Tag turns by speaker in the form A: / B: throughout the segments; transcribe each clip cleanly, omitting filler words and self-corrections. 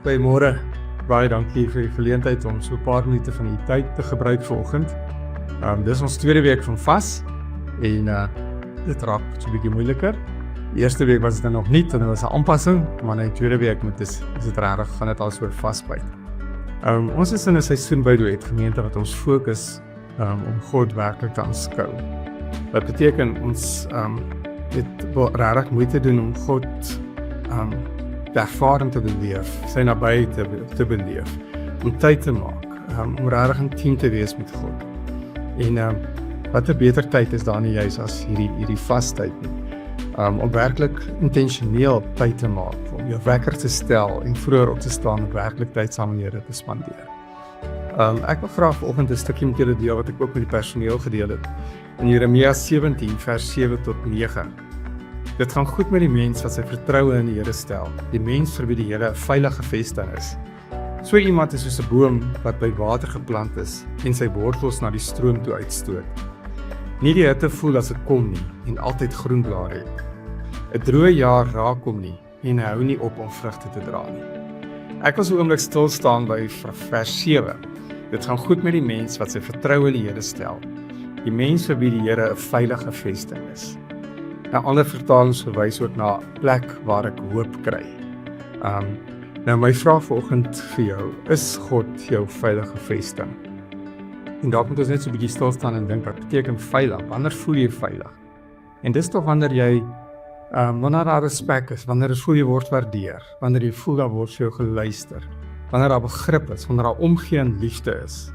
A: Goeiemôre. Baie dankie vir die geleentheid om so 'n paar minute van die tyd te gebruik vanoggend. Dis ons tweede week van vas en dit raak so 'n bietjie moeiliker. Die eerste week was dit nog nie, en dit was 'n aanpassing, maar in die tweede week is dit regtig gaan dit als oor vasbyt. Ons is in 'n seisoen by Duet gemeente wat ons fokus om God werklik te aanskou. Wat beteken ons dit regtig moeite doen om God te ervaring te beleef, sy naby te beleef, om tyd te maak, om regtig intiem te wees met God. En wat 'n beter tyd is daar nie juis as hierdie vastyd nie. Om werklik intentioneel tyd te maak, om jou wekker te stel en vroeër op te staan en werklik tyd saam met die Here te spandeer. Ek wil graag vanoggend 'n stukkie met julle deel wat ek ook met die personeel gedeel het. In Jeremia 17 vers 7 tot 9. Dit gaan goed met die mens wat sy vertroue in die Here stel, die mens vir wie die Here 'n veilige vesting is. So iemand is soos 'n boom wat by water geplant is en sy wortels na die stroom toe uitstoot. Nie die hitte voel as dit kom nie en altyd groen blare het. 'n Droë jaar raak hom nie en hy hou nie op om vrugte te dra nie. Ek wil so 'n oomblik stil staan by vers 7. Dit gaan goed met die mens wat sy vertroue in die Here stel, die mens vir wie die Here 'n veilige vesting is. Ander vertalings verwys ook na 'n plek waar ek hoop kry. Nou my vraag vanoggend vir jou, is God jou veilige vesting? En daar moet ons net so 'n bietjie stil staan en dink, wat beteken veilig? Wanneer voel jy veilig? En dis tog wanneer jy wanneer daar respek is, wanneer jy voel jy word waardeer, wanneer jy voel daar word vir jou geluister, wanneer daar begrip is, wanneer daar omgee en liefde is,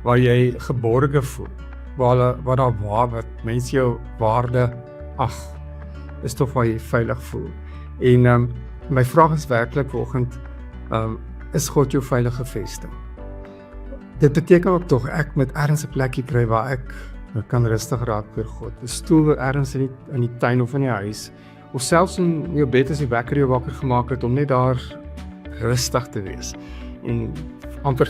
A: waar jy geborge voel, waar daar wat mense jou waarde is toch waar jy veilig voel. En my vraag is werklik vanoggend, is God jou veilige vesting? Dit beteken ook tog, ek moet ergens 'n plekkie kry waar ek kan rustig raak vir God. 'n Stoel ergens in die tuin of in die huis, of selfs in jou bed as die wekker jou wakker gemaak het, om net daar rustig te wees. En amper,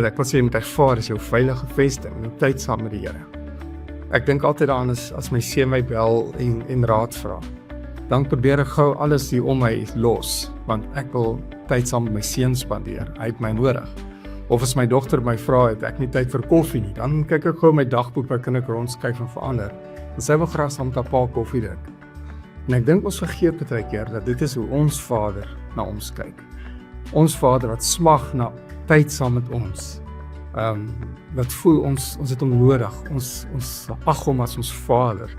A: ek wil sê, jy moet ervaar is jou veilige vesting, jou tyd saam met die Here. Ek dink altyd daaraan as my seun my bel en raad vra. Dan probeer ek gou alles hier om my los, want ek wil tyd saam met my seun spandeer. Hy het my nodig. Of as my dogter my vra, het ek nie tyd vir koffie nie, dan kyk ek gou my dagboek, waar kan ek rondskyf en verander. En sy wil graag saam met haar pa koffie drink. En ek dink ons vergeet baie keer dat dit is hoe ons Vader na ons kyk. Ons Vader wat smag na tyd saam met ons. Wat voel ons het hom nodig, ons ag hom as ons Vader.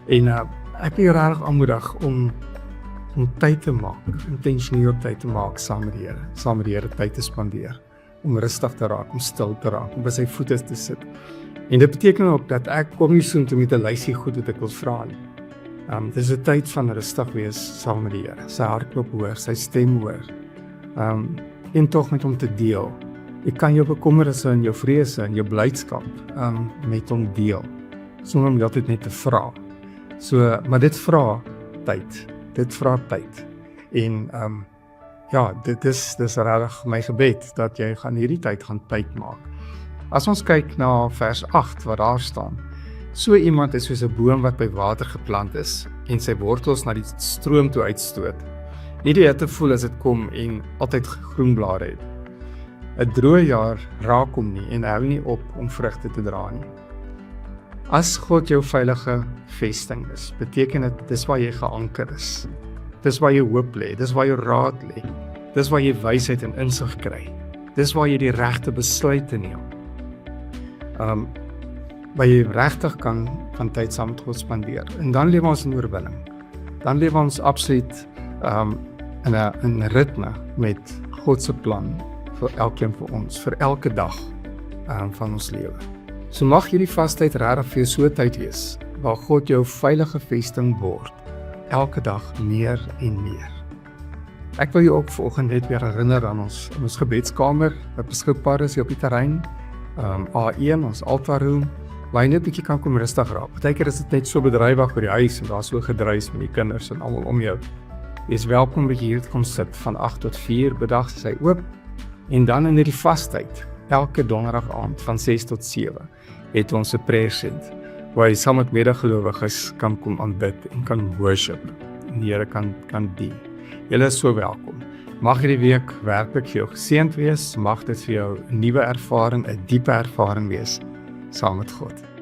A: En ek wil regtig aanmoedig om tyd te maak, intentioneel tyd te maak saam met die Here tyd te spandeer, om rustig te raak, om stil te raak, om by sy voete te sit. En dit beteken ook dat ek kom nie so met 'n lysie goed wat ek wil vra nie. Dit is 'n tyd van rustig wees saam met die Here, sy hartklop hoor, sy stem hoor, en tog met hom te deel. Jy kan jou bekommernisse en jou vrese en jou blydskap met hom deel, sonder om altyd net te vra. Maar dit vra tyd. En dit is regtig my gebed, dat jy hierdie tyd gaan tyd maak. As ons kyk na vers 8, wat daar staan, so iemand is soos 'n boom wat by water geplant is, en sy wortels na die stroom toe uitstoot. Nie die hitte voel as dit kom en altyd groen blare het. 'n Droë jaar raak hom nie en hou nie op om vrugte te dra nie. As God jou veilige vesting is, beteken dit dis waar jy geanker is. Dis waar jy hoop lê, dis waar jy raad lê. Dis waar jy wysheid en insig kry. Dis waar jy die regte besluite neem. Waar jy regtig kan van tyd saam met God spandeer. En dan leef ons in oorwinning. Dan leef ons absoluut in 'n ritme met God se plan vir elkeen van ons, vir elke dag van ons lewe. So mag hierdie vastyd regtig vir jou so tyd wees, waar God jou veilige vesting word, elke dag meer en meer. Ek wil jou ook vanoggend net weer herinner aan ons gebedskamer, wat beskikbaar is hier op die terrein, A1, ons altaarroom, waar jy net 'n bietjie kan kom rustig raak. Partykeer is dit net so bedrywig by die huis, en daar so gedruis met die kinders en almal om jou. Jy is welkom dat jy hier kom sit, van 8 tot 4, bedag is hy oop, en dan in hierdie vastyd, elke donderdag aand, van 6 tot 7, het ons 'n prayer cent, waar jy saam met medegelowiges kan kom aanbid, en kan worship, en die Here kan dien. Julle is so welkom. Mag hierdie week werklik vir jou geseënd wees, mag dit vir jou 'n nuwe ervaring, 'n diepe ervaring wees saam met God.